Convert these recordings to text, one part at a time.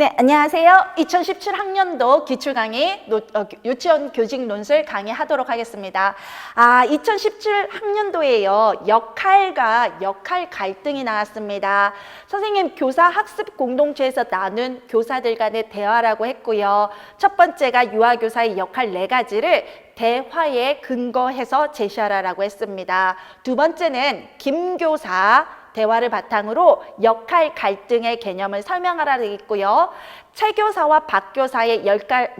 네, 안녕하세요. 2017학년도 기출강의 유치원 교직 논술 강의하도록 하겠습니다. 2017학년도에요. 역할과 역할 갈등이 나왔습니다. 선생님, 교사 학습 공동체에서 나눈 교사들 간의 대화라고 했고요. 첫 번째가 유아교사의 역할 4가지를 대화에 근거해서 제시하라라고 했습니다. 두 번째는 김교사 대화를 바탕으로 역할 갈등의 개념을 설명하라고 했고요. 최교사와 박교사의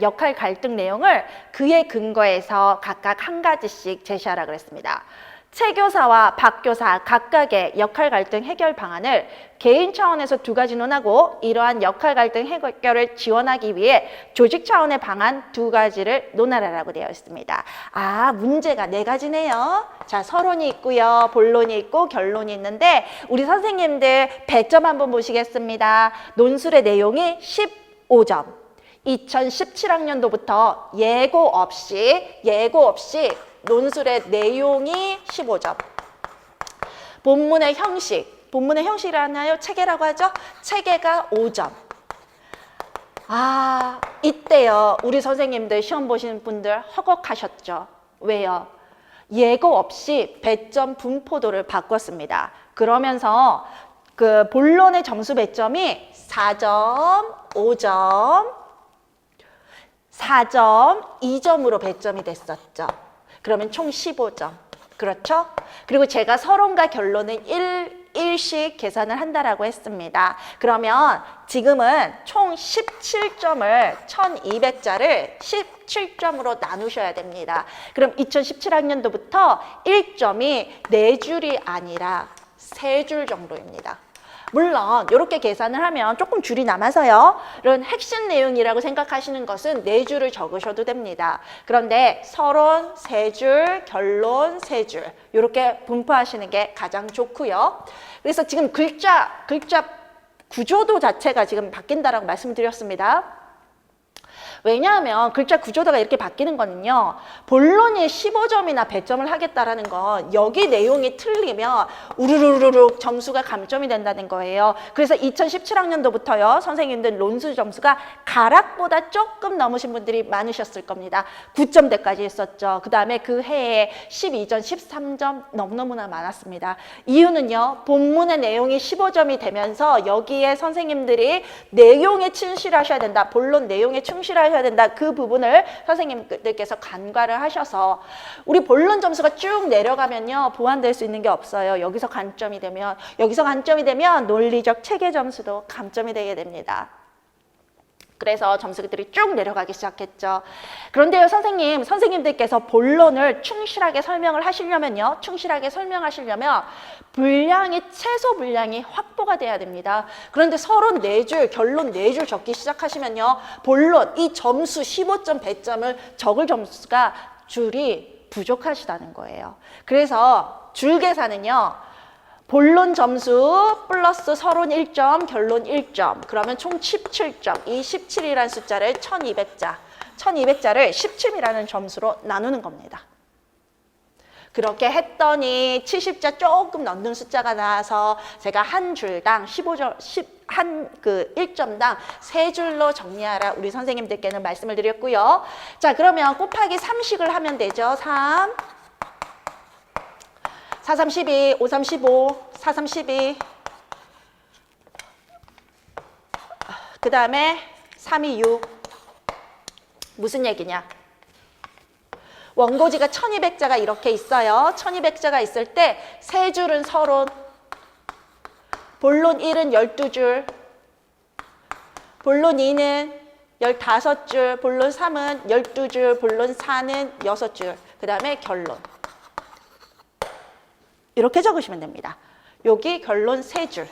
역할 갈등 내용을 그에 근거해서 각각 한 가지씩 제시하라고 그랬습니다. 최교사와 박교사 각각의 역할 갈등 해결 방안을 개인 차원에서 2가지 논하고 이러한 역할 갈등 해결을 지원하기 위해 조직 차원의 방안 2가지를 논하라고 되어 있습니다. 문제가 4가지네요. 자, 서론이 있고요. 본론이 있고 결론이 있는데 우리 선생님들 배점 한번 보시겠습니다. 논술의 내용이 15점. 2017학년도부터 예고 없이 논술의 내용이 15점. 본문의 형식이라 하나요? 체계라고 하죠? 체계가 5점. 이때요. 우리 선생님들 시험 보시는 분들 허걱하셨죠? 왜요? 예고 없이 배점 분포도를 바꿨습니다. 그러면서 그 본론의 점수 배점이 4점, 5점, 4점, 2점으로 배점이 됐었죠. 그러면 총 15점. 그렇죠? 그리고 제가 서론과 결론은 일씩 계산을 한다라고 했습니다. 그러면 지금은 총 17점을 1200자를 17점으로 나누셔야 됩니다. 그럼 2017학년도부터 1점이 4줄이 아니라 3줄 정도입니다. 물론 이렇게 계산을 하면 조금 줄이 남아서요. 이런 핵심 내용이라고 생각하시는 것은 4줄을 적으셔도 됩니다. 그런데 서론 3줄, 결론 3줄 이렇게 분포하시는 게 가장 좋고요. 그래서 지금 글자 구조도 자체가 지금 바뀐다라고 말씀드렸습니다. 왜냐하면 글자 구조도가 이렇게 바뀌는 거는요. 본론이 15점이나 배점을 하겠다라는 건 여기 내용이 틀리면 우르르르륵 점수가 감점이 된다는 거예요. 그래서 2017학년도부터요. 선생님들 논술 점수가 가락보다 조금 넘으신 분들이 많으셨을 겁니다. 9점대까지 했었죠. 그 다음에 그 해에 12점, 13점 너무너무나 많았습니다. 이유는요. 본문의 내용이 15점이 되면서 여기에 선생님들이 내용에 충실하셔야 된다. 본론 내용에 충실하셔야 된다. 그 부분을 선생님들께서 간과를 하셔서 우리 본론 점수가 쭉 내려가면요. 보완될 수 있는 게 없어요. 여기서 감점이 되면 논리적 체계 점수도 감점이 되게 됩니다. 그래서 점수들이 쭉 내려가기 시작했죠. 그런데요, 선생님들께서 본론을 충실하게 설명을 하시려면요. 최소 분량이 확보가 돼야 됩니다. 그런데 서론 4줄, 결론 4줄 적기 시작하시면요. 본론, 이 점수 15점, 배점을 적을 점수가 줄이 부족하시다는 거예요. 그래서 줄 계산은요. 본론 점수 플러스 서론 1점, 결론 1점. 그러면 총 17점. 이 17이라는 숫자를 1200자를 17이라는 점수로 나누는 겁니다. 그렇게 했더니 70자 조금 넘는 숫자가 나와서 제가 한 줄당 15점, 1점당 3줄로 정리하라 우리 선생님들께는 말씀을 드렸고요. 자, 그러면 곱하기 3식을 하면 되죠. 3. 4, 3, 12, 5, 3, 15, 4, 3, 12. 그 다음에 3, 2, 6. 무슨 얘기냐? 원고지가 1200자가 이렇게 있어요. 1200자가 있을 때 3줄은 서론, 본론 1은 12줄, 본론 2는 15줄, 본론 3은 12줄, 본론 4는 6줄. 그 다음에 결론. 이렇게 적으시면 됩니다. 여기 결론 3줄.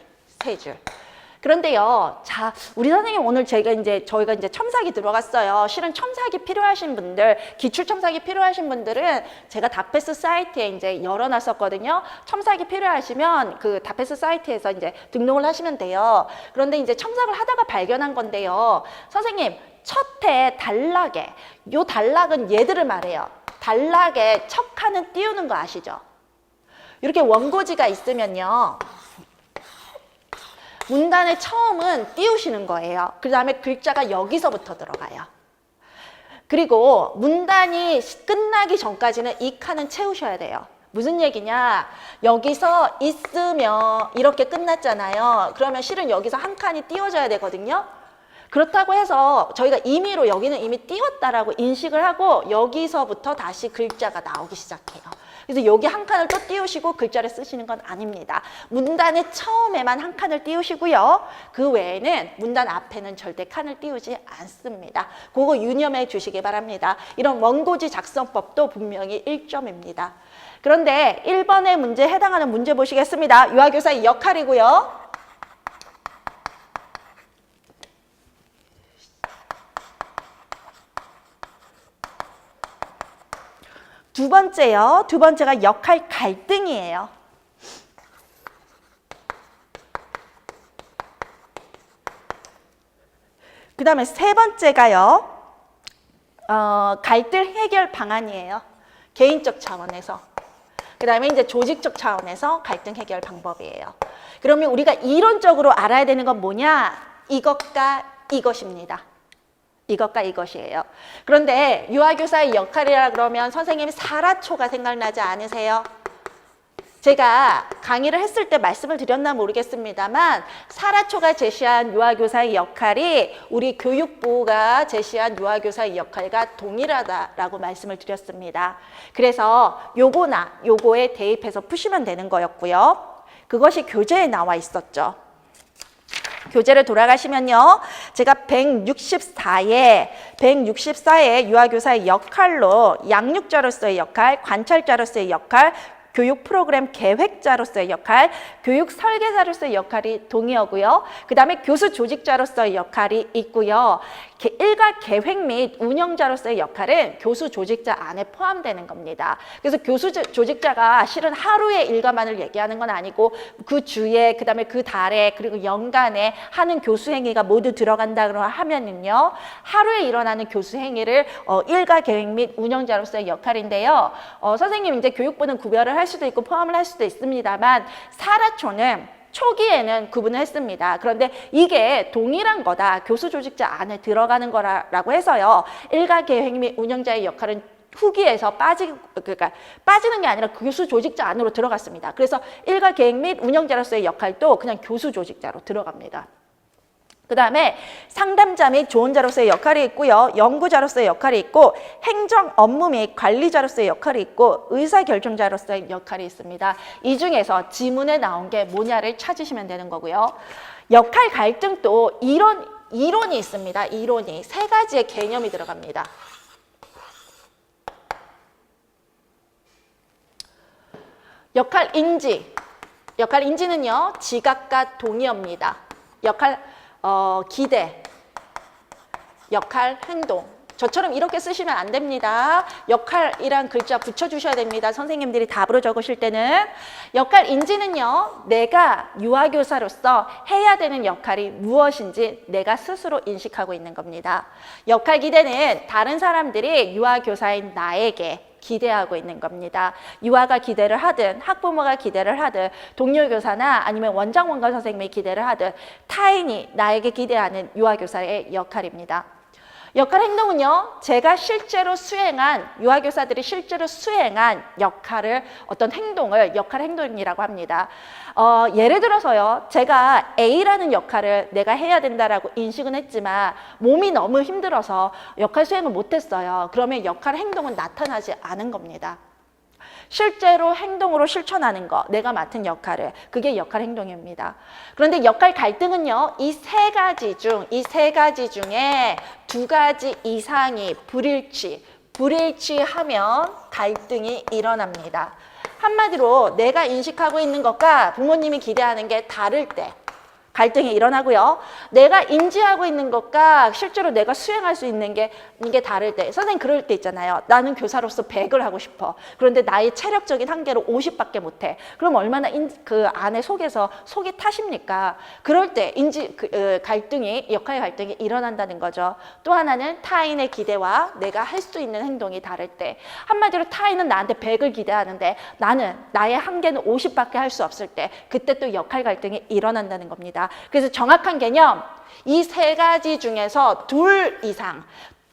그런데요, 자, 우리 선생님 오늘 저희가 이제 첨삭이 들어갔어요. 실은 첨삭이 필요하신 분들, 기출 첨삭이 필요하신 분들은 제가 다패스 사이트에 이제 열어놨었거든요. 첨삭이 필요하시면 그 다패스 사이트에서 이제 등록을 하시면 돼요. 그런데 이제 첨삭을 하다가 발견한 건데요. 선생님, 첫 해 단락에, 요 단락은 얘들을 말해요. 단락에 척하는 띄우는 거 아시죠? 이렇게 원고지가 있으면요. 문단의 처음은 띄우시는 거예요. 그 다음에 글자가 여기서부터 들어가요. 그리고 문단이 끝나기 전까지는 이 칸은 채우셔야 돼요. 무슨 얘기냐? 여기서 있으며 이렇게 끝났잖아요. 그러면 실은 여기서 한 칸이 띄워져야 되거든요. 그렇다고 해서 저희가 임의로 여기는 이미 띄웠다라고 인식을 하고 여기서부터 다시 글자가 나오기 시작해요. 그래서 여기 한 칸을 또 띄우시고 글자를 쓰시는 건 아닙니다. 문단의 처음에만 한 칸을 띄우시고요. 그 외에는 문단 앞에는 절대 칸을 띄우지 않습니다. 그거 유념해 주시기 바랍니다. 이런 원고지 작성법도 분명히 1점입니다. 그런데 1번의 문제에 해당하는 문제 보시겠습니다. 유아교사의 역할이고요. 두 번째요. 두 번째가 역할 갈등이에요. 그 다음에 세 번째가요. 갈등 해결 방안이에요. 개인적 차원에서. 그 다음에 이제 조직적 차원에서 갈등 해결 방법이에요. 그러면 우리가 이론적으로 알아야 되는 건 뭐냐? 이것과 이것입니다. 이것과 이것이에요. 그런데 유아교사의 역할이라 그러면 선생님이 사라초가 생각나지 않으세요? 제가 강의를 했을 때 말씀을 드렸나 모르겠습니다만 사라초가 제시한 유아교사의 역할이 우리 교육부가 제시한 유아교사의 역할과 동일하다라고 말씀을 드렸습니다. 그래서 요거나 요거에 대입해서 푸시면 되는 거였고요. 그것이 교재에 나와 있었죠. 교재를 돌아가시면요. 제가 164에 유아교사의 역할로 양육자로서의 역할, 관찰자로서의 역할, 교육 프로그램 계획자로서의 역할, 교육 설계자로서의 역할이 동의어고요. 그 다음에 교수 조직자로서의 역할이 있고요. 일괄 계획 및 운영자로서의 역할은 교수 조직자 안에 포함되는 겁니다. 그래서 교수 조직자가 실은 하루의 일과만을 얘기하는 건 아니고 그 주에, 그 다음에 그 달에, 그리고 연간에 하는 교수 행위가 모두 들어간다고 하면은요. 하루에 일어나는 교수 행위를 일괄 계획 및 운영자로서의 역할인데요. 선생님 이제 교육부는 구별을 할 수도 있고 포함을 할 수도 있습니다만 사라초는 초기에는 구분을 했습니다. 그런데 이게 동일한 거다. 교수 조직자 안에 들어가는 거라고 해서요. 일괄 계획 및 운영자의 역할은 후기에서 그러니까 빠지는 게 아니라 교수 조직자 안으로 들어갔습니다. 그래서 일괄 계획 및 운영자로서의 역할도 그냥 교수 조직자로 들어갑니다. 그 다음에 상담자 및 조언자로서의 역할이 있고요. 연구자로서의 역할이 있고 행정 업무 및 관리자로서의 역할이 있고 의사결정자로서의 역할이 있습니다. 이 중에서 지문에 나온 게 뭐냐를 찾으시면 되는 거고요. 역할 갈등도 이론이 있습니다. 이론이 세 가지의 개념이 들어갑니다. 역할 인지. 역할 인지는요. 지각과 동의어입니다. 기대, 역할, 행동. 저처럼 이렇게 쓰시면 안 됩니다. 역할이란 글자 붙여주셔야 됩니다. 선생님들이 답으로 적으실 때는. 역할 인지는요. 내가 유아교사로서 해야 되는 역할이 무엇인지 내가 스스로 인식하고 있는 겁니다. 역할 기대는 다른 사람들이 유아교사인 나에게 기대하고 있는 겁니다. 유아가 기대를 하든 학부모가 기대를 하든 동료 교사나 아니면 원장 원가 선생님이 기대를 하든 타인이 나에게 기대하는 유아교사의 역할입니다. 역할 행동은요. 제가 실제로 수행한 유아교사들이 실제로 수행한 역할을 어떤 행동을 역할 행동이라고 합니다. 예를 들어서요. 제가 A라는 역할을 내가 해야 된다라고 인식은 했지만 몸이 너무 힘들어서 역할 수행을 못했어요. 그러면 역할 행동은 나타나지 않은 겁니다. 실제로 행동으로 실천하는 거, 내가 맡은 역할을, 그게 역할 행동입니다. 그런데 역할 갈등은요, 이 세 가지 중에 두 가지 이상이 불일치하면 갈등이 일어납니다. 한마디로 내가 인식하고 있는 것과 부모님이 기대하는 게 다를 때 갈등이 일어나고요. 내가 인지하고 있는 것과 실제로 내가 수행할 수 있는 게 이게 다를 때, 선생님 그럴 때 있잖아요. 나는 교사로서 100을 하고 싶어. 그런데 나의 체력적인 한계로 50밖에 못해. 그럼 얼마나 그 안에 속이 타십니까? 그럴 때 역할 갈등이 일어난다는 거죠. 또 하나는 타인의 기대와 내가 할 수 있는 행동이 다를 때, 한마디로 타인은 나한테 100을 기대하는데 나는 나의 한계는 50밖에 할 수 없을 때, 그때 또 역할 갈등이 일어난다는 겁니다. 그래서 정확한 개념, 이 세 가지 중에서 둘 이상,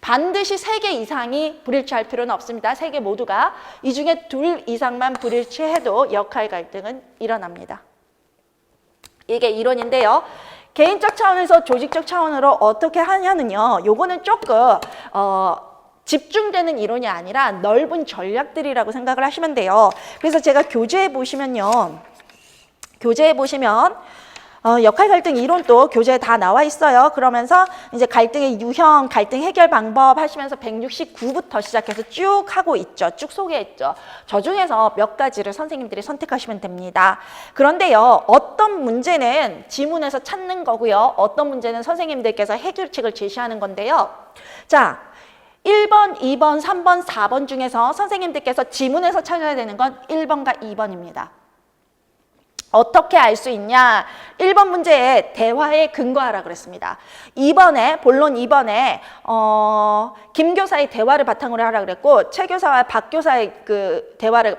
반드시 3개 이상이 불일치할 필요는 없습니다. 3개 모두가. 이 중에 둘 이상만 불일치해도 역할 갈등은 일어납니다. 이게 이론인데요. 개인적 차원에서 조직적 차원으로 어떻게 하냐면요. 요거는 조금 집중되는 이론이 아니라 넓은 전략들이라고 생각을 하시면 돼요. 그래서 제가 교재에 보시면요. 교재에 보시면 역할 갈등 이론도 교재에 다 나와 있어요. 그러면서 이제 갈등의 유형, 갈등 해결 방법 하시면서 169부터 시작해서 쭉 하고 있죠. 쭉 소개했죠. 저 중에서 몇 가지를 선생님들이 선택하시면 됩니다. 그런데요, 어떤 문제는 지문에서 찾는 거고요. 어떤 문제는 선생님들께서 해결책을 제시하는 건데요. 자, 1번, 2번, 3번, 4번 중에서 선생님들께서 지문에서 찾아야 되는 건 1번과 2번입니다. 어떻게 알 수 있냐? 1번 문제에 대화에 근거하라 그랬습니다. 2번에 본론 2번에 김 교사의 대화를 바탕으로 하라 그랬고 최 교사와 박 교사의 그 대화를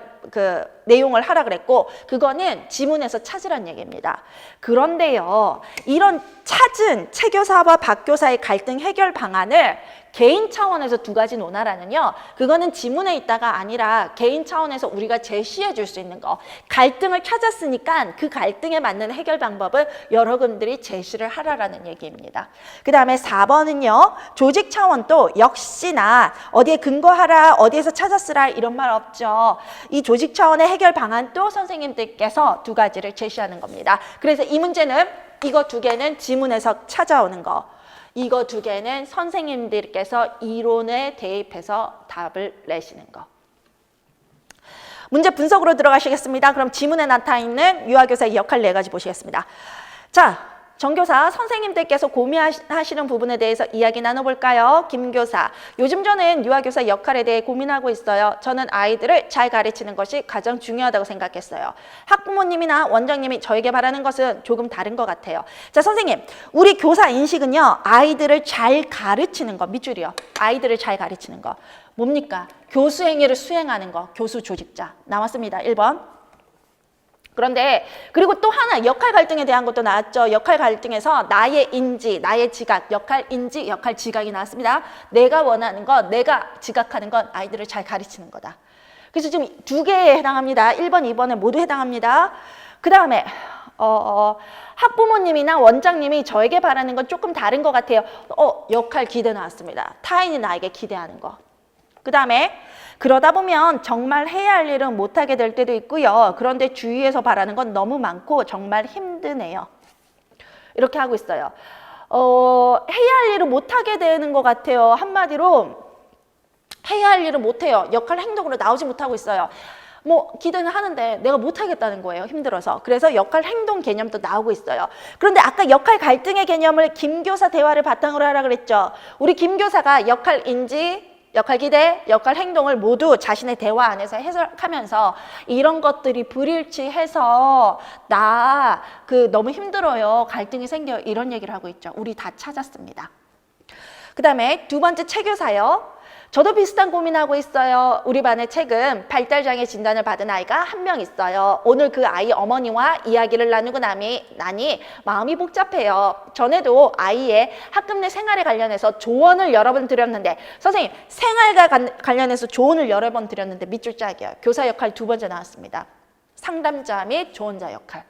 내용을 하라 그랬고 그거는 지문에서 찾으란 얘기입니다. 그런데요. 이런 찾은 최 교사와 박 교사의 갈등 해결 방안을 개인 차원에서 2가지 논하라는요. 그거는 지문에 있다가 아니라 개인 차원에서 우리가 제시해 줄 수 있는 거. 갈등을 찾았으니까 그 갈등에 맞는 해결 방법을 여러분들이 제시를 하라라는 얘기입니다. 그 다음에 4번은요. 조직 차원도 역시나 어디에 근거하라, 어디에서 찾았으라 이런 말 없죠. 이 조직 차원의 해결 방안도 선생님들께서 2가지를 제시하는 겁니다. 그래서 이 문제는 이거 2개는 지문에서 찾아오는 거. 이거 2개는 선생님들께서 이론에 대입해서 답을 내시는 거. 문제 분석으로 들어가시겠습니다. 그럼 지문에 나타나 있는 유아교사의 역할 4가지 보시겠습니다. 자, 정교사 선생님들께서 고민하시는 부분에 대해서 이야기 나눠볼까요? 김교사, 요즘 저는 유아교사 역할에 대해 고민하고 있어요. 저는 아이들을 잘 가르치는 것이 가장 중요하다고 생각했어요. 학부모님이나 원장님이 저에게 바라는 것은 조금 다른 것 같아요. 자, 선생님, 우리 교사 인식은요. 아이들을 잘 가르치는 거, 밑줄이요. 아이들을 잘 가르치는 거. 뭡니까? 교수 행위를 수행하는 거, 교수 조직자. 나왔습니다. 1번. 그런데 그리고 또 하나 역할 갈등에 대한 것도 나왔죠. 역할 갈등에서 나의 인지, 나의 지각, 역할 인지, 역할 지각이 나왔습니다. 내가 원하는 건, 내가 지각하는 건 아이들을 잘 가르치는 거다. 그래서 지금 2개에 해당합니다. 1번, 2번에 모두 해당합니다. 그 다음에 학부모님이나 원장님이 저에게 바라는 건 조금 다른 것 같아요. 역할 기대 나왔습니다. 타인이 나에게 기대하는 거. 그 다음에 그러다 보면 정말 해야 할 일은 못하게 될 때도 있고요. 그런데 주위에서 바라는 건 너무 많고 정말 힘드네요. 이렇게 하고 있어요. 해야 할 일을 못하게 되는 것 같아요. 한마디로 해야 할 일을 못해요. 역할 행동으로 나오지 못하고 있어요. 뭐 기대는 하는데 내가 못하겠다는 거예요. 힘들어서. 그래서 역할 행동 개념도 나오고 있어요. 그런데 아까 역할 갈등의 개념을 김교사 대화를 바탕으로 하라 그랬죠. 우리 김교사가 역할 인지, 역할 기대, 역할 행동을 모두 자신의 대화 안에서 해석하면서 이런 것들이 불일치해서 나 너무 힘들어요. 갈등이 생겨요. 이런 얘기를 하고 있죠. 우리 다 찾았습니다. 그 다음에 2번째 최 교사요. 저도 비슷한 고민하고 있어요. 우리 반에 최근 발달장애 진단을 받은 아이가 1명 있어요. 오늘 그 아이 어머니와 이야기를 나누고 나니 마음이 복잡해요. 전에도 아이의 학급 내 생활에 관련해서 조언을 여러 번 드렸는데 선생님 생활과 관련해서 조언을 여러 번 드렸는데 밑줄 짝이에요. 교사 역할 2번째 나왔습니다. 상담자 및 조언자 역할.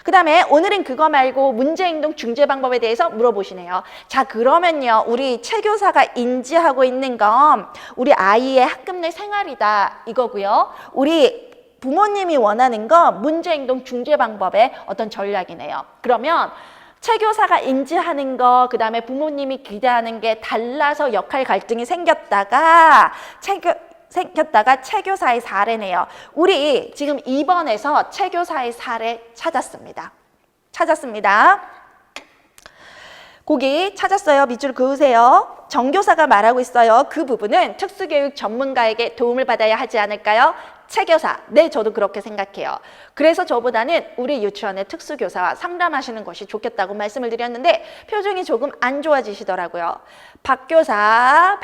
그 다음에 오늘은 그거 말고 문제행동 중재 방법에 대해서 물어보시네요. 자, 그러면요. 우리 최 교사가 인지하고 있는 건 우리 아이의 학급 내 생활이다 이거고요. 우리 부모님이 원하는 건 문제행동 중재 방법의 어떤 전략이네요. 그러면 최 교사가 인지하는 거, 그 다음에 부모님이 기대하는 게 달라서 역할 갈등이 생겼다가 최 교사의 사례네요. 우리 지금 2번에서 최 교사의 사례 찾았습니다. 거기 찾았어요. 밑줄 그으세요. 정 교사가 말하고 있어요. 그 부분은 특수교육 전문가에게 도움을 받아야 하지 않을까요? 체교사. 네, 저도 그렇게 생각해요. 그래서 저보다는 우리 유치원의 특수교사와 상담하시는 것이 좋겠다고 말씀을 드렸는데 표정이 조금 안 좋아지시더라고요. 박교사,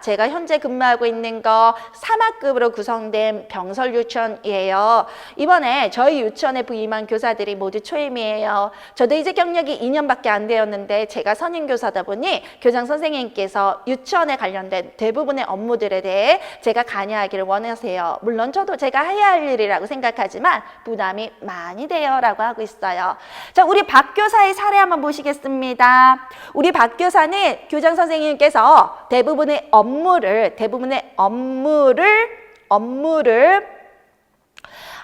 제가 현재 근무하고 있는 거 3학급으로 구성된 병설 유치원이에요. 이번에 저희 유치원에 부임한 교사들이 모두 초임이에요. 저도 이제 경력이 2년밖에 안 되었는데 제가 선임교사다 보니 교장 선생님께서 유치원에 관련된 대부분의 업무들에 대해 제가 관여하기를 원하세요. 물론 저도 제가 해야 할 일이라고 생각하지만 부담이 많이 돼요 라고 하고 있어요. 자, 우리 박 교사의 사례 한번 보시겠습니다. 우리 박 교사는 교장 선생님께서 대부분의 업무를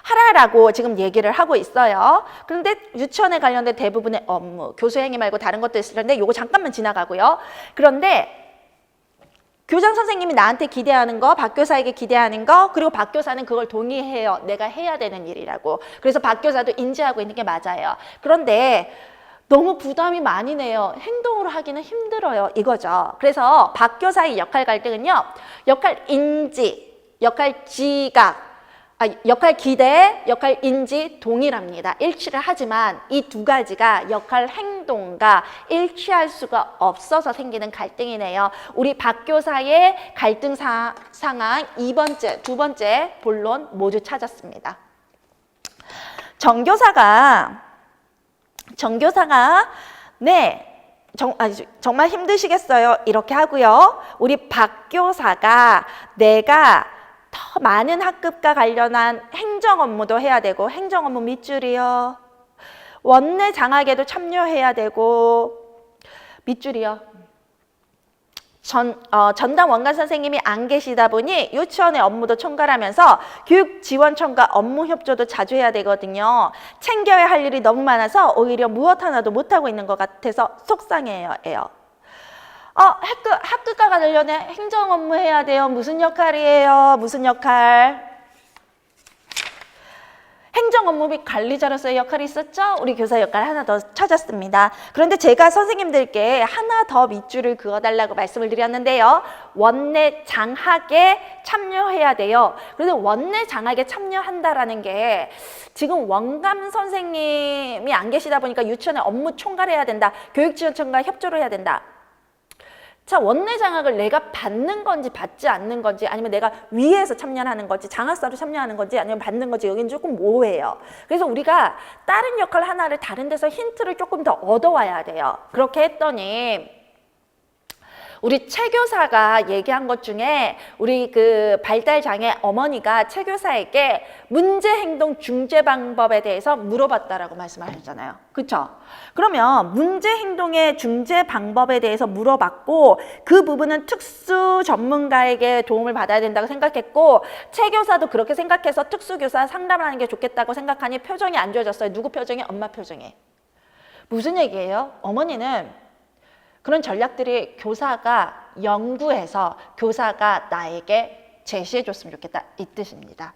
하라라고 지금 얘기를 하고 있어요. 그런데 유치원에 관련된 대부분의 업무, 교수행위 말고 다른 것도 있을 텐데 요거 잠깐만 지나가고요. 그런데 교장 선생님이 나한테 기대하는 거, 박 교사에게 기대하는 거, 그리고 박 교사는 그걸 동의해요. 내가 해야 되는 일이라고. 그래서 박 교사도 인지하고 있는 게 맞아요. 그런데 너무 부담이 많이 내요. 행동으로 하기는 힘들어요. 이거죠. 그래서 박 교사의 역할 갈등은요. 역할 인지, 역할 지각, 역할 기대, 역할 인지 동일합니다. 일치를 하지만 이 두 가지가 역할 행동과 일치할 수가 없어서 생기는 갈등이네요. 우리 박 교사의 갈등 상황 두 번째 본론 모두 찾았습니다. 정 교사가 네, 정말 힘드시겠어요. 이렇게 하고요. 우리 박 교사가 내가 더 많은 학급과 관련한 행정 업무도 해야 되고 행정 업무 밑줄이요. 원내 장학에도 참여해야 되고 밑줄이요. 전담 원관 선생님이 안 계시다 보니 유치원의 업무도 총괄하면서 교육지원청과 업무 협조도 자주 해야 되거든요. 챙겨야 할 일이 너무 많아서 오히려 무엇 하나도 못하고 있는 것 같아서 속상해요. 학급과 관련해 행정 업무 해야 돼요. 무슨 역할이에요? 무슨 역할? 행정 업무 및 관리자로서의 역할이 있었죠? 우리 교사 역할 하나 더 찾았습니다. 그런데 제가 선생님들께 하나 더 밑줄을 그어달라고 말씀을 드렸는데요. 원내 장학에 참여해야 돼요. 그런데 원내 장학에 참여한다라는 게 지금 원감 선생님이 안 계시다 보니까 유치원의 업무 총괄해야 된다. 교육지원청과 협조를 해야 된다. 자, 원내 장학을 내가 받는 건지 받지 않는 건지 아니면 내가 위에서 참여하는 건지 장학사로 참여하는 건지 아니면 받는 건지 여기는 조금 모호해요. 그래서 우리가 다른 역할 하나를 다른 데서 힌트를 조금 더 얻어와야 돼요. 그렇게 했더니 우리 최 교사가 얘기한 것 중에 우리 그 발달장애 어머니가 최 교사에게 문제행동 중재 방법에 대해서 물어봤다라고 말씀하셨잖아요. 그렇죠? 그러면 문제행동의 중재 방법에 대해서 물어봤고 그 부분은 특수 전문가에게 도움을 받아야 된다고 생각했고 최 교사도 그렇게 생각해서 특수교사 상담을 하는 게 좋겠다고 생각하니 표정이 안 좋아졌어요. 누구 표정이? 엄마 표정이. 무슨 얘기예요? 어머니는 그런 전략들이 교사가 연구해서 교사가 나에게 제시해 줬으면 좋겠다 이 뜻입니다.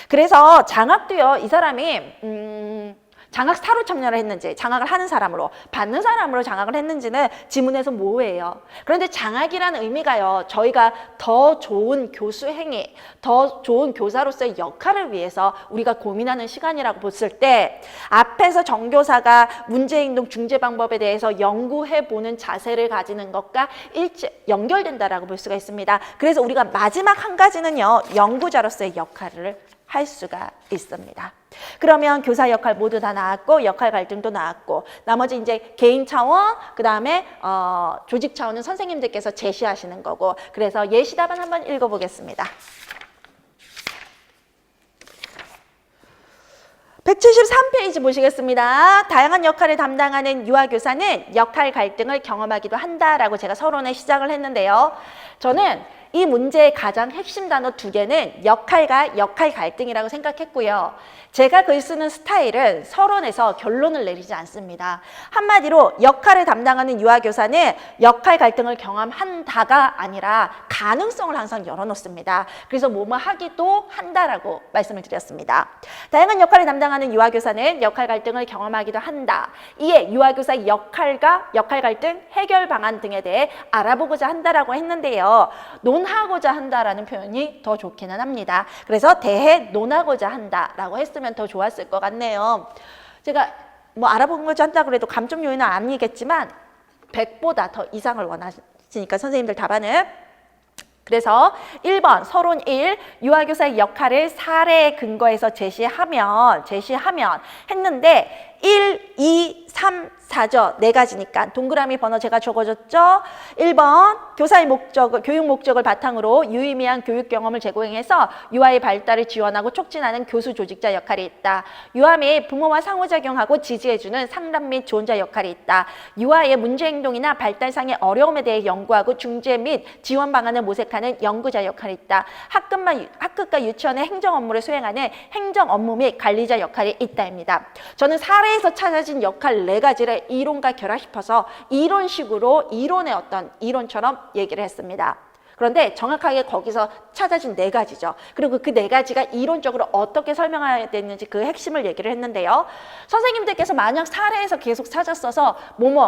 그래서 장학도요. 이 사람이 장학사로 참여를 했는지 장학을 하는 사람으로 받는 사람으로 장학을 했는지는 지문에서 모호해요. 그런데 장학이라는 의미가요. 저희가 더 좋은 교수 행위, 더 좋은 교사로서의 역할을 위해서 우리가 고민하는 시간이라고 봤을 때 앞에서 정교사가 문제행동 중재 방법에 대해서 연구해보는 자세를 가지는 것과 연결된다라고 볼 수가 있습니다. 그래서 우리가 마지막 한 가지는요. 연구자로서의 역할을 할 수가 있습니다. 그러면 교사 역할 모두 다 나왔고 역할 갈등도 나왔고 나머지 이제 개인 차원 그 다음에 조직 차원은 선생님들께서 제시하시는 거고 그래서 예시답안 한번 읽어보겠습니다. 173페이지 보시겠습니다. 다양한 역할을 담당하는 유아교사는 역할 갈등을 경험하기도 한다라고 제가 서론에 시작을 했는데요. 저는 이 문제의 가장 핵심 단어 두 개는 역할과 역할 갈등이라고 생각했고요. 제가 글 쓰는 스타일은 서론에서 결론을 내리지 않습니다. 한마디로 역할을 담당하는 유아교사는 역할 갈등을 경험한다가 아니라 가능성을 항상 열어놓습니다. 그래서 뭐뭐 하기도 한다라고 말씀을 드렸습니다. 다양한 역할을 담당하는 유아교사는 역할 갈등을 경험하기도 한다. 이에 유아교사의 역할과 역할 갈등, 해결 방안 등에 대해 알아보고자 한다라고 했는데요. 논하고자 한다라는 표현이 더 좋기는 합니다. 그래서 대해 논하고자 한다라고 했으면 더 좋았을 것 같네요. 제가 뭐 알아보고자 한다 그래도 감점 요인은 아니겠지만 100보다 더 이상을 원하시니까 선생님들 답안은 그래서 1번 서론 1 유아교사의 역할을 사례에 근거해서 제시하면 했는데 1, 2, 3, 4죠. 네 가지니까 동그라미 번호 제가 적어줬죠. 1번 교사의 목적, 교육 목적을 바탕으로 유의미한 교육 경험을 제공해서 유아의 발달을 지원하고 촉진하는 교수 조직자 역할이 있다. 유아 및 부모와 상호작용하고 지지해주는 상담 및 조언자 역할이 있다. 유아의 문제 행동이나 발달상의 어려움에 대해 연구하고 중재 및 지원 방안을 모색하는 연구자 역할이 있다. 학급과 유치원의 행정 업무를 수행하는 행정 업무 및 관리자 역할이 있다입니다. 저는 사례에서 찾아진 역할 네 가지를 이론과 결합시켜서 이론식으로 이론의 어떤 이론처럼 얘기를 했습니다. 그런데 정확하게 거기서 찾아진 네 가지죠. 그리고 그 네 가지가 이론적으로 어떻게 설명해야 되는지 그 핵심을 얘기를 했는데요. 선생님들께서 만약 사례에서 계속 찾았어서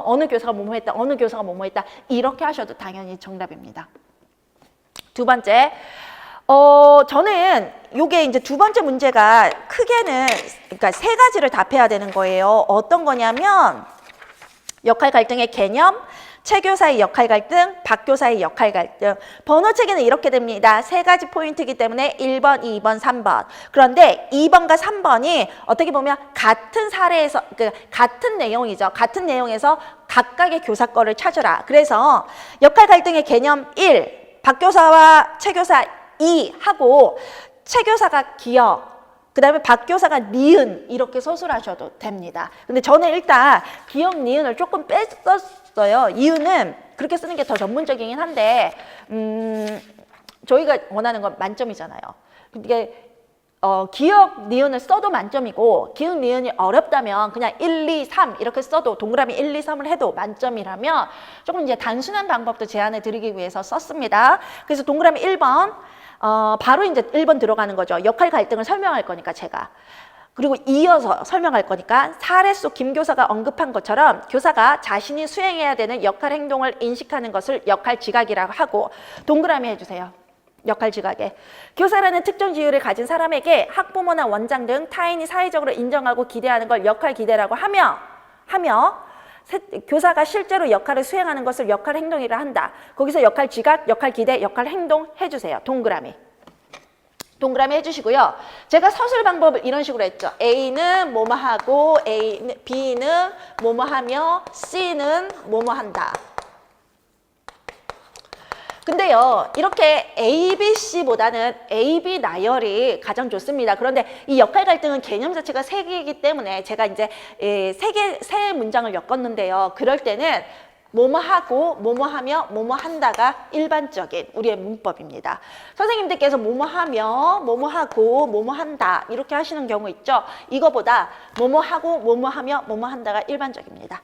어느 교사가 뭐뭐 했다, 어느 교사가 뭐뭐 했다 이렇게 하셔도 당연히 정답입니다. 두 번째, 저는 요게 이제 두 번째 문제가 크게는 그러니까 세 가지를 답해야 되는 거예요. 어떤 거냐면 역할 갈등의 개념, 체교사의 역할 갈등, 박교사의 역할 갈등. 번호체계는 이렇게 됩니다. 세 가지 포인트이기 때문에 1번, 2번, 3번. 그런데 2번과 3번이 어떻게 보면 같은 사례에서 같은 내용이죠. 같은 내용에서 각각의 교사 거를 찾으라. 그래서 역할 갈등의 개념 1, 박교사와 체교사 2 하고 체교사가 기억, 그 다음에 박교사가 니은 이렇게 서술하셔도 됩니다. 근데 저는 일단 기억, 니은을 조금 뺐었어요. 이유는 그렇게 쓰는 게 더 전문적이긴 한데 저희가 원하는 건 만점이잖아요. 이게 기억, 니은을 써도 만점이고 기억, 니은이 어렵다면 그냥 1, 2, 3 이렇게 써도 동그라미 1, 2, 3을 해도 만점이라면 조금 이제 단순한 방법도 제안해 드리기 위해서 썼습니다. 그래서 동그라미 1번 바로 이제 1번 들어가는 거죠. 역할 갈등을 설명할 거니까 제가. 그리고 이어서 설명할 거니까 사례 속 김 교사가 언급한 것처럼 교사가 자신이 수행해야 되는 역할 행동을 인식하는 것을 역할 지각이라고 하고 동그라미 해주세요. 역할 지각에. 교사라는 특정 지위를 가진 사람에게 학부모나 원장 등 타인이 사회적으로 인정하고 기대하는 걸 역할 기대라고 하며 교사가 실제로 역할을 수행하는 것을 역할 행동이라 한다. 거기서 역할 지각, 역할 기대, 역할 행동 해주세요. 동그라미. 동그라미 해주시고요. 제가 서술 방법을 이런 식으로 했죠. A는 뭐뭐 하고 B는 뭐뭐 하며 C는 뭐뭐 한다. 근데요, 이렇게 A, B, C보다는 A, B 나열이 가장 좋습니다. 그런데 이 역할 갈등은 개념 자체가 세 개이기 때문에 제가 이제 세 문장을 엮었는데요. 그럴 때는 뭐뭐 하고, 뭐뭐 하며, 뭐뭐 한다가 일반적인 우리의 문법입니다. 선생님들께서 뭐뭐 하며, 뭐뭐 하고, 뭐뭐 한다 이렇게 하시는 경우 있죠. 이거보다 뭐뭐 하고, 뭐뭐 하며, 뭐뭐 한다가 일반적입니다.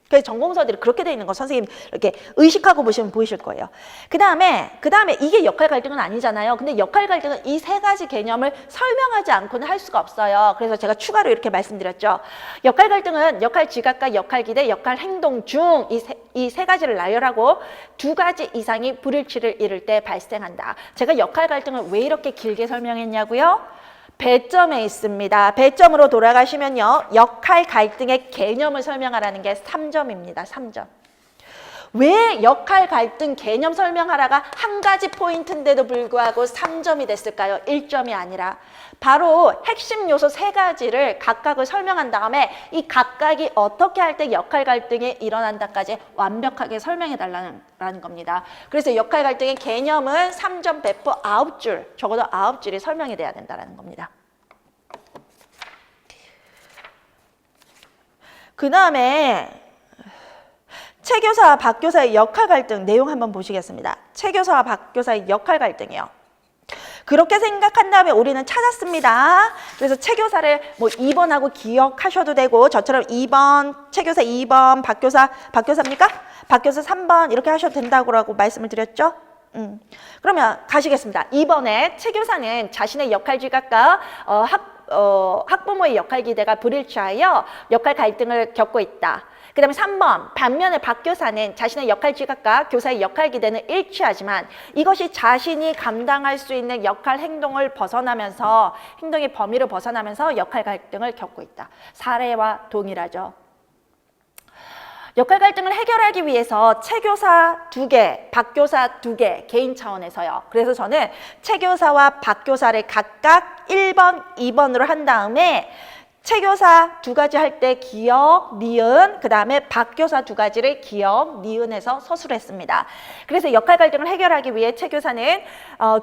그래서 전공서들이 그렇게 돼 있는 거 선생님 이렇게 의식하고 보시면 보이실 거예요. 그 다음에 이게 역할 갈등은 아니잖아요. 근데 역할 갈등은 이 세 가지 개념을 설명하지 않고는 할 수가 없어요. 그래서 제가 추가로 이렇게 말씀드렸죠. 역할 갈등은 역할 지각과 역할 기대, 역할 행동 중 이 세 가지를 나열하고 두 가지 이상이 불일치를 이룰 때 발생한다. 제가 역할 갈등을 왜 이렇게 길게 설명했냐고요? 배점에 있습니다. 배점으로 돌아가시면요. 역할 갈등의 개념을 설명하라는 게 3점입니다. 3점. 왜 역할 갈등 개념 설명하라가 한 가지 포인트인데도 불구하고 3점이 됐을까요? 1점이 아니라. 바로 핵심 요소 세 가지를 각각을 설명한 다음에 이 각각이 어떻게 할 때 역할 갈등이 일어난다까지 완벽하게 설명해 달라는 겁니다. 그래서 역할 갈등의 개념은 3점 배포 9줄, 적어도 9줄이 설명이 돼야 된다는 겁니다. 그 다음에 체교사와 박교사의 역할 갈등 내용 한번 보시겠습니다. 체교사와 박교사의 역할 갈등이요. 그렇게 생각한 다음에 우리는 찾았습니다. 그래서 체교사를 뭐 2번하고 기억하셔도 되고 저처럼 2번, 체교사 2번, 박교사입니까? 박교사 3번 이렇게 하셔도 된다고 말씀을 드렸죠? 그러면 가시겠습니다. 2번에 체교사는 자신의 역할 지각과 학부모의 역할 기대가 불일치하여 역할 갈등을 겪고 있다. 그 다음에 3번, 반면에 박교사는 자신의 역할 지각과 교사의 역할 기대는 일치하지만 이것이 자신이 감당할 수 있는 역할 행동을 벗어나면서 행동의 범위를 벗어나면서 역할 갈등을 겪고 있다. 사례와 동일하죠. 역할 갈등을 해결하기 위해서 체교사 2개, 박교사 2개 개인 차원에서요. 그래서 저는 체교사와 박교사를 각각 1번, 2번으로 한 다음에 체교사 2가지 할 때 기역, 니은, 그 다음에 박교사 2가지를 기역, 니은에서 서술을 했습니다. 그래서 역할 갈등을 해결하기 위해 체교사는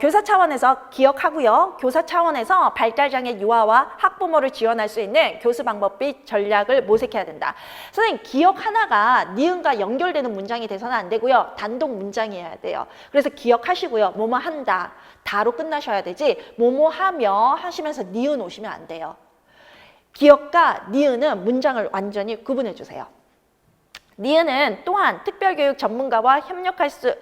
교사 차원에서 기억하고요. 교사 차원에서 발달장애 유아와 학부모를 지원할 수 있는 교수 방법 및 전략을 모색해야 된다. 선생님, 기억 하나가 니은과 연결되는 문장이 돼서는 안 되고요. 단독 문장이어야 돼요. 그래서 기억하시고요. 뭐뭐 한다, 다로 끝나셔야 되지 뭐뭐 하며 하시면서 니은 오시면 안 돼요. 기역과 니은은 문장을 완전히 구분해 주세요. 니은은 또한 특별교육 전문가와 협력할 수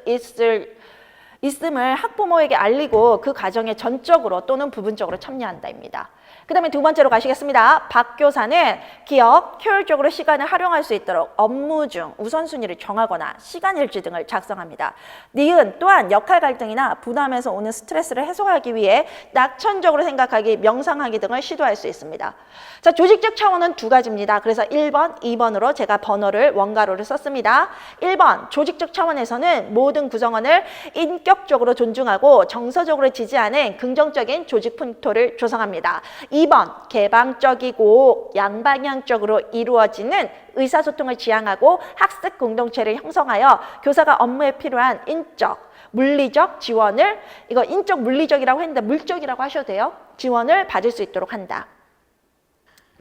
있음을 학부모에게 알리고 그 과정에 전적으로 또는 부분적으로 참여한다입니다. 그 다음에 2번째로 가시겠습니다. 박교사는 기억, 효율적으로 시간을 활용할 수 있도록 업무 중 우선순위를 정하거나 시간일지 등을 작성합니다. 니은 또한 역할 갈등이나 부담에서 오는 스트레스를 해소하기 위해 낙천적으로 생각하기, 명상하기 등을 시도할 수 있습니다. 자, 조직적 차원은 2가지입니다. 그래서 1번, 2번으로 제가 번호를 원가로를 썼습니다. 1번, 조직적 차원에서는 모든 구성원을 인격적으로 존중하고 정서적으로 지지하는 긍정적인 조직 풍토를 조성합니다. 2번, 개방적이고 양방향적으로 이루어지는 의사소통을 지향하고 학습 공동체를 형성하여 교사가 업무에 필요한 인적, 물리적 지원을, 이거 인적, 물리적이라고 했는데 물적이라고 하셔도 돼요. 지원을 받을 수 있도록 한다.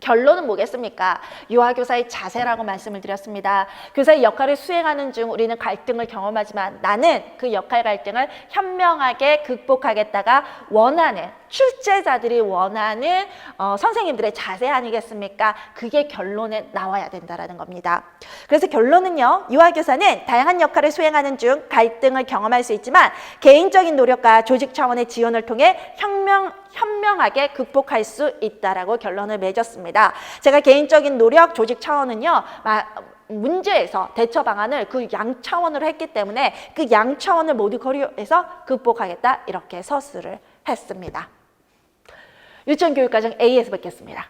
결론은 뭐겠습니까? 유아교사의 자세라고 말씀을 드렸습니다. 교사의 역할을 수행하는 중 우리는 갈등을 경험하지만 나는 그 역할 갈등을 현명하게 극복하겠다가 원하는, 출제자들이 원하는 선생님들의 자세 아니겠습니까? 그게 결론에 나와야 된다는 겁니다. 그래서 결론은요. 유아교사는 다양한 역할을 수행하는 중 갈등을 경험할 수 있지만 개인적인 노력과 조직 차원의 지원을 통해 현명하게 극복할 수 있다라고 결론을 맺었습니다. 제가 개인적인 노력, 조직 차원은요. 문제에서 대처 방안을 그 양 차원으로 했기 때문에 그 양 차원을 모두 고려해서 극복하겠다 이렇게 서술을 했습니다. 유치원 교육과정 A에서 뵙겠습니다.